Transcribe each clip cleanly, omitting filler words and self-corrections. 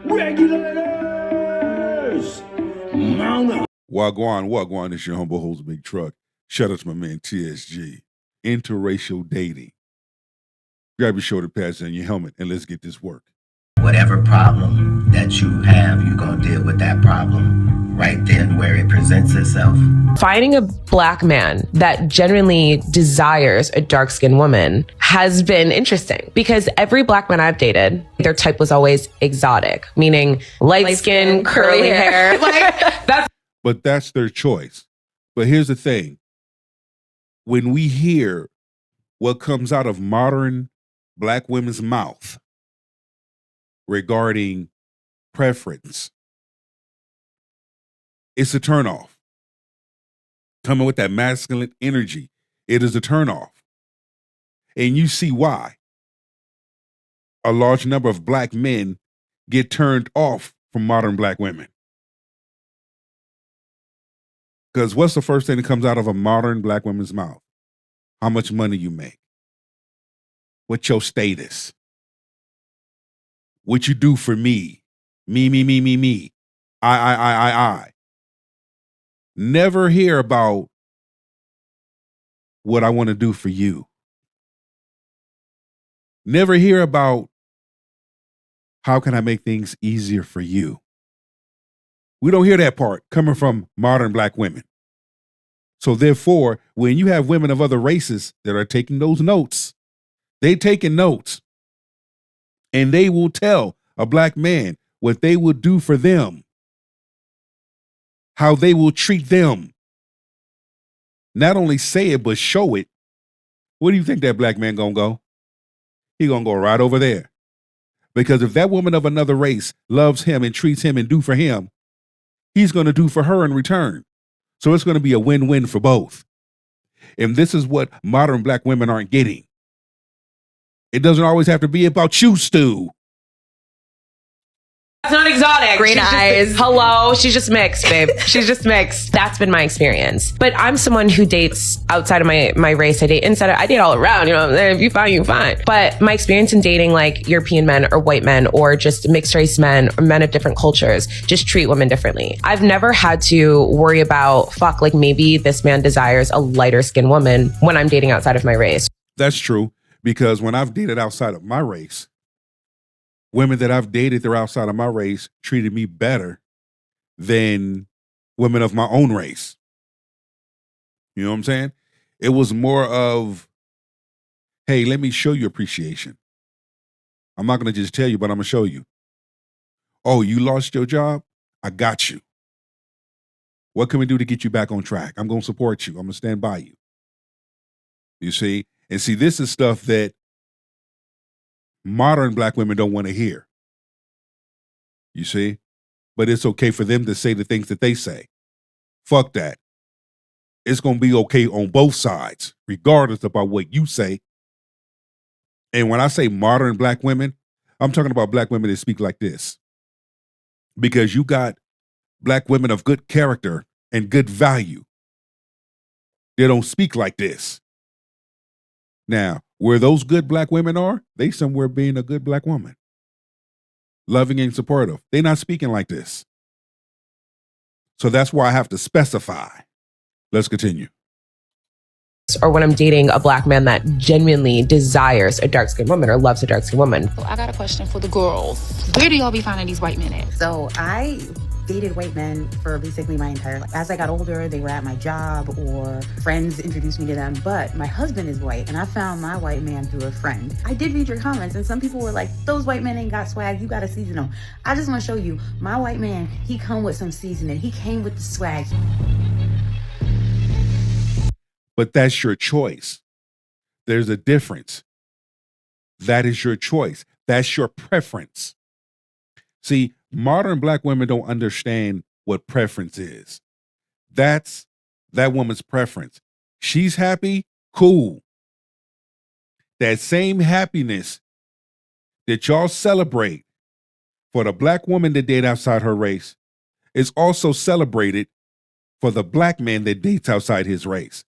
Regulators! Mount up. Wagwan, this your humble host, Big Truck. Shout out to my man TSG. Interracial dating. Grab your shoulder pads and your helmet and let's get this work. Whatever problem that you have, you're going to deal with that problem right then where it presents itself. Finding a black man that genuinely desires a dark-skinned woman has been interesting because every black man I've dated, their type was always exotic, meaning light skin, curly hair. But that's their choice. But here's the thing. When we hear what comes out of modern black women's mouth regarding preference, it's a turnoff. Coming with that masculine energy, it is a turnoff. And you see why. A large number of black men get turned off from modern black women. Because what's the first thing that comes out of a modern black woman's mouth? How much money you make. What's your status? What you do for me. Me. I. Never hear about what I want to do for you. Never hear about how can I make things easier for you. We don't hear that part coming from modern black women. So therefore, when you have women of other races that are taking those notes, they taking notes and they will tell a black man what they will do for them, how they will treat them. Not only say it, but show it. Where do you think that black man gonna go? He gonna go right over there. Because if that woman of another race loves him and treats him and do for him, he's gonna do for her in return. So it's gonna be a win-win for both. And this is what modern black women aren't getting. It doesn't always have to be about you, Stu. That's not exotic. Green eyes. Hello. She's just mixed, babe. She's just mixed. That's been my experience. But I'm someone who dates outside of my race. I date inside. I date all around. You know, if you fine, you fine. But my experience in dating like European men or white men or just mixed race men or men of different cultures just treat women differently. I've never had to worry about, like maybe this man desires a lighter skinned woman when I'm dating outside of my race. That's true. Because when I've dated outside of my race, women that I've dated that are outside of my race treated me better than women of my own race. You know what I'm saying? It was more of, hey, let me show you appreciation. I'm not going to just tell you, but I'm going to show you. Oh, you lost your job? I got you. What can we do to get you back on track? I'm going to support you. I'm going to stand by you. You see? And see, this is stuff that modern black women don't want to hear. You see? But it's okay for them to say the things that they say. Fuck that. It's going to be okay on both sides, regardless about what you say. And when I say modern black women, I'm talking about black women that speak like this. Because you got black women of good character and good value. They don't speak like this. Now, where those good black women are, they somewhere being a good black woman. Loving and supportive. They're not speaking like this. So that's why I have to specify. Let's continue. Or when I'm dating a black man that genuinely desires a dark-skinned woman or loves a dark-skinned woman. So I got a question for the girls. Where do y'all be finding these white men at? So I dated white men for basically my entire life. As I got older, they were at my job or friends introduced me to them. But my husband is white and I found my white man through a friend. I did read your comments and some people were like, those white men ain't got swag, you gotta season them. I just wanna show you, my white man, he come with some seasoning. He came with the swag. But that's your choice. There's a difference. That is your choice. That's your preference. See, modern black women don't understand what preference is. That's that woman's preference. She's happy, cool. That same happiness that y'all celebrate for the black woman that dates outside her race is also celebrated for the black man that dates outside his race.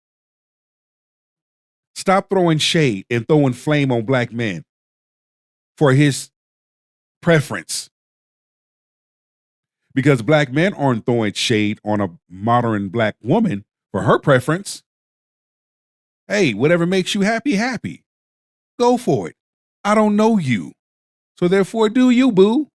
Stop throwing shade and throwing flame on black men for his preference. Because black men aren't throwing shade on a modern black woman for her preference. Hey, whatever makes you happy, happy. Go for it. I don't know you. So therefore, do you, boo.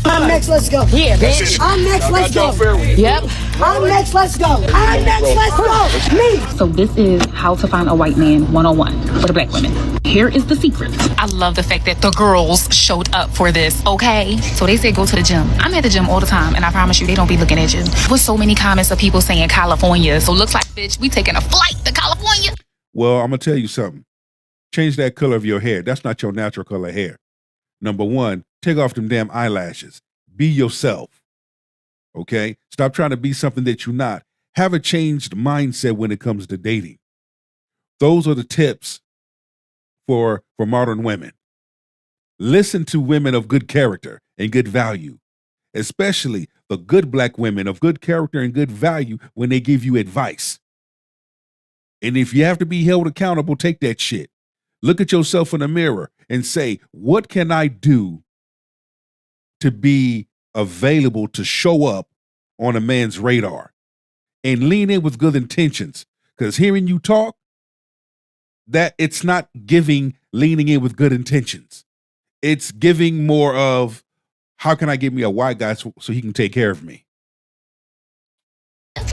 I'm next, let's go. Yeah, bitch. I'm next, let's go. Yep. I'm next, let's go. I'm next, let's go. Me. So this is how to find a white man 101 for the black women. Here is the secret. I love the fact that the girls showed up for this, okay? So they said go to the gym. I'm at the gym all the time, and I promise you, they don't be looking at you. With so many comments of people saying California. So looks like, bitch, we taking a flight to California. Well, I'm going to tell you something. Change that color of your hair. That's not your natural color of hair. Number one, take off them damn eyelashes. Be yourself. Okay? Stop trying to be something that you're not. Have a changed mindset when it comes to dating. Those are the tips for modern women. Listen to women of good character and good value, especially the good black women of good character and good value when they give you advice. And if you have to be held accountable, take that shit. Look at yourself in the mirror and say, what can I do to be available to show up on a man's radar? And lean in with good intentions. Because hearing you talk, that it's not giving leaning in with good intentions. It's giving more of, how can I get me a white guy so he can take care of me?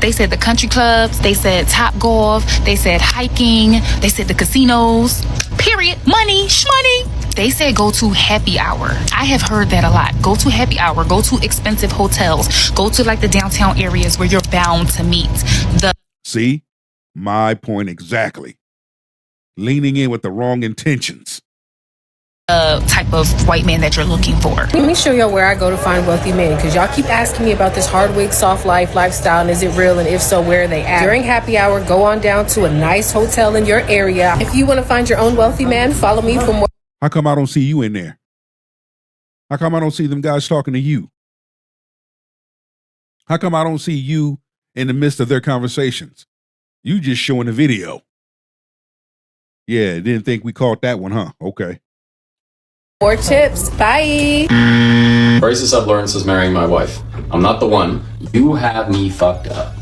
They said the country clubs, they said Top Golf, they said hiking, they said the casinos, period, money, shmoney. They said go to happy hour. I have heard that a lot. Go to happy hour, go to expensive hotels, go to like the downtown areas where you're bound to meet the... See, my point exactly. Leaning in with the wrong intentions. Type of white man that you're looking for. Let me show y'all where I go to find wealthy men, because y'all keep asking me about this hard wig, soft life, lifestyle, and is it real, and if so, where are they at? During happy hour, go on down to a nice hotel in your area. If you want to find your own wealthy man, follow me for more. How come I don't see you in there? How come I don't see them guys talking to you? How come I don't see you in the midst of their conversations? You just showing the video. Yeah, didn't think we caught that one, huh? Okay. More tips. Bye. Crisis I've learned since marrying my wife. I'm not the one. You have me fucked up.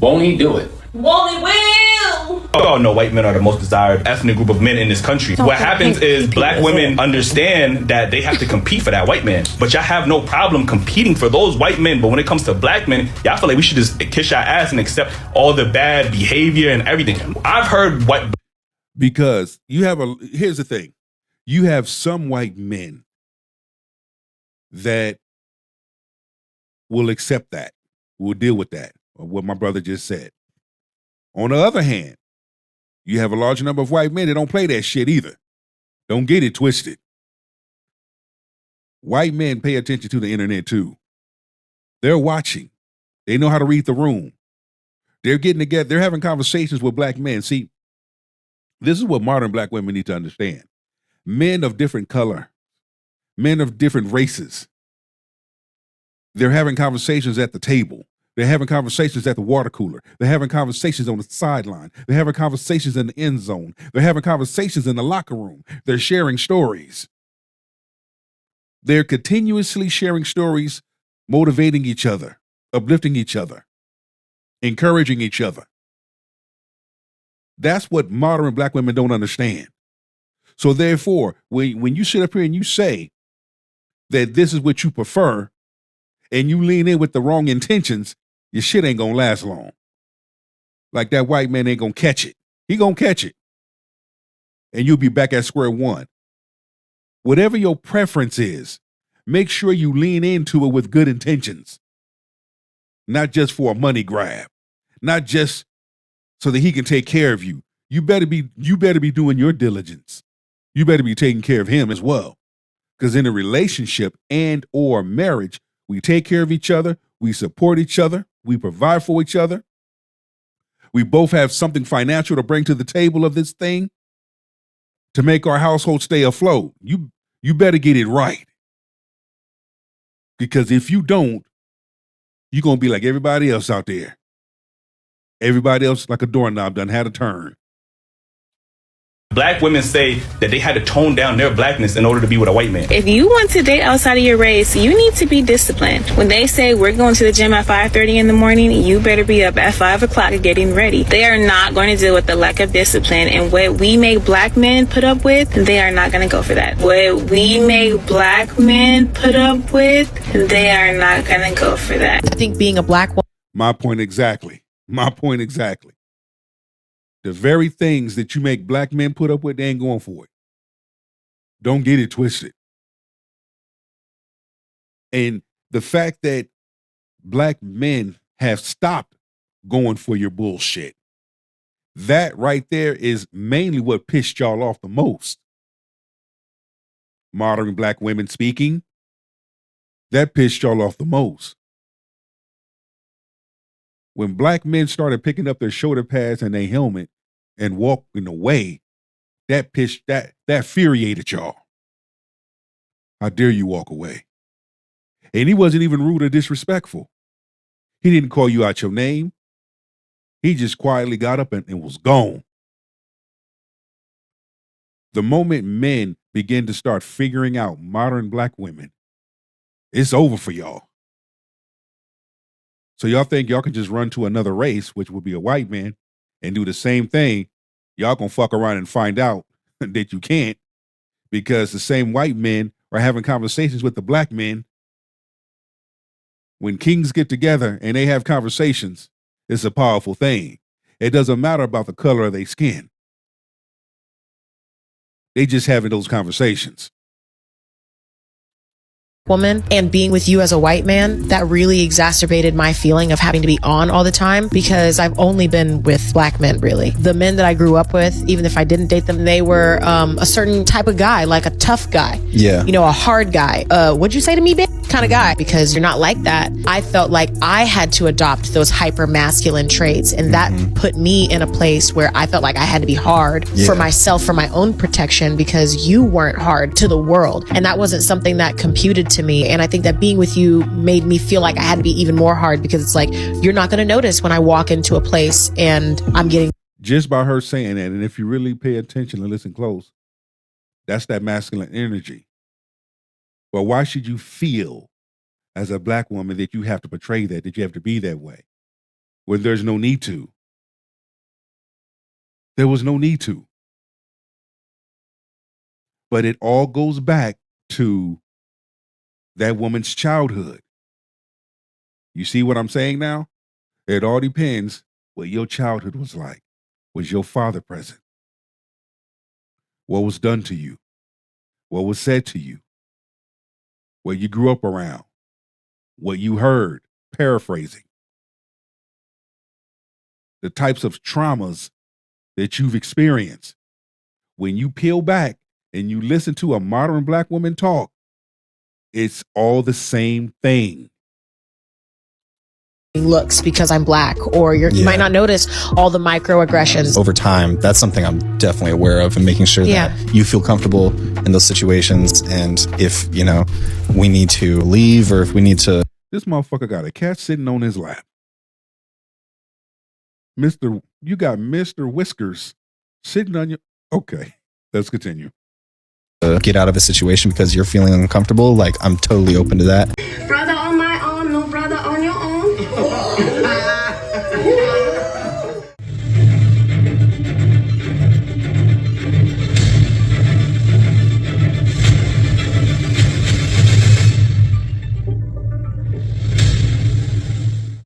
Won't he do it? Won't he will? We all know white men are the most desired ethnic group of men in this country. What happens is black women understand that they have to compete for that white man. But y'all have no problem competing for those white men. But when it comes to black men, y'all feel like we should just kiss our ass and accept all the bad behavior and everything. I've heard white... Because here's the thing. You have some white men that will accept that, will deal with that, or what my brother just said. On the other hand, you have a large number of white men that don't play that shit either. Don't get it twisted. White men pay attention to the internet too. They're watching. They know how to read the room. They're getting together. They're having conversations with black men. See, this is what modern black women need to understand. Men of different color, men of different races, they're having conversations at the table. They're having conversations at the water cooler. They're having conversations on the sideline. They're having conversations in the end zone. They're having conversations in the locker room. They're sharing stories. They're continuously sharing stories, motivating each other, uplifting each other, encouraging each other. That's what modern black women don't understand. So therefore, when you sit up here and you say that this is what you prefer and you lean in with the wrong intentions, your shit ain't gonna last long. Like that white man ain't gonna catch it. He gonna catch it. And you'll be back at square one. Whatever your preference is, make sure you lean into it with good intentions. Not just for a money grab. Not just so that he can take care of you. You better be doing your diligence. You better be taking care of him as well. Because in a relationship and or marriage, we take care of each other, we support each other, we provide for each other. We both have something financial to bring to the table of this thing to make our household stay afloat. You better get it right. Because if you don't, you're going to be like everybody else out there. Everybody else, like a doorknob, done had a turn. Black women say that they had to tone down their blackness in order to be with a white man. If you want to date outside of your race, you need to be disciplined. When they say we're going to the gym at 5:30 in the morning, you better be up at 5 o'clock getting ready. They are not going to deal with the lack of discipline, and what we make black men put up with, they are not going to go for that. What we make black men put up with, they are not going to go for that. I think being a black woman. My point exactly. My point exactly. The very things that you make black men put up with, they ain't going for it. Don't get it twisted. And the fact that black men have stopped going for your bullshit, that right there is mainly what pissed y'all off the most. Modern black women speaking, that pissed y'all off the most. When black men started picking up their shoulder pads and their helmet and walking away, that infuriated y'all. How dare you walk away? And he wasn't even rude or disrespectful. He didn't call you out your name. He just quietly got up and was gone. The moment men begin to start figuring out modern black women, it's over for y'all. So y'all think y'all can just run to another race, which would be a white man, and do the same thing? Y'all gonna fuck around and find out that you can't, because the same white men are having conversations with the black men. When kings get together and they have conversations, it's a powerful thing. It doesn't matter about the color of their skin. They just having those conversations. Woman, and being with you as a white man, that really exacerbated my feeling of having to be on all the time, because I've only been with black men, really. The men that I grew up with, even if I didn't date them, they were a certain type of guy, like a tough guy. Yeah. You know, a hard guy. What'd you say to me, bitch? Kind of guy. Because you're not like that. I felt like I had to adopt those hyper masculine traits, and that put me in a place where I felt like I had to be hard for myself, for my own protection, because you weren't hard to the world. And that wasn't something that computed to me. And I think that being with you made me feel like I had to be even more hard, because it's like, you're not going to notice when I walk into a place and I'm getting. Just by her saying that, and if you really pay attention and listen close, that's that masculine energy. But why should you feel as a black woman that you have to portray that you have to be that way, when there's no need to? There was no need to. But it all goes back to that woman's childhood. You see what I'm saying now? It all depends what your childhood was like. Was your father present? What was done to you? What was said to you? What you grew up around? What you heard? Paraphrasing. The types of traumas that you've experienced. When you peel back and you listen to a modern black woman talk, it's all the same thing. Looks because I'm black, or you might not notice all the microaggressions. Over time, that's something I'm definitely aware of, and making sure that you feel comfortable in those situations. And if, we need to leave, or if we need to. This motherfucker got a cat sitting on his lap. You got Mr. Whiskers sitting on your. Okay, let's continue. Get out of a situation because you're feeling uncomfortable, like, I'm totally open to that.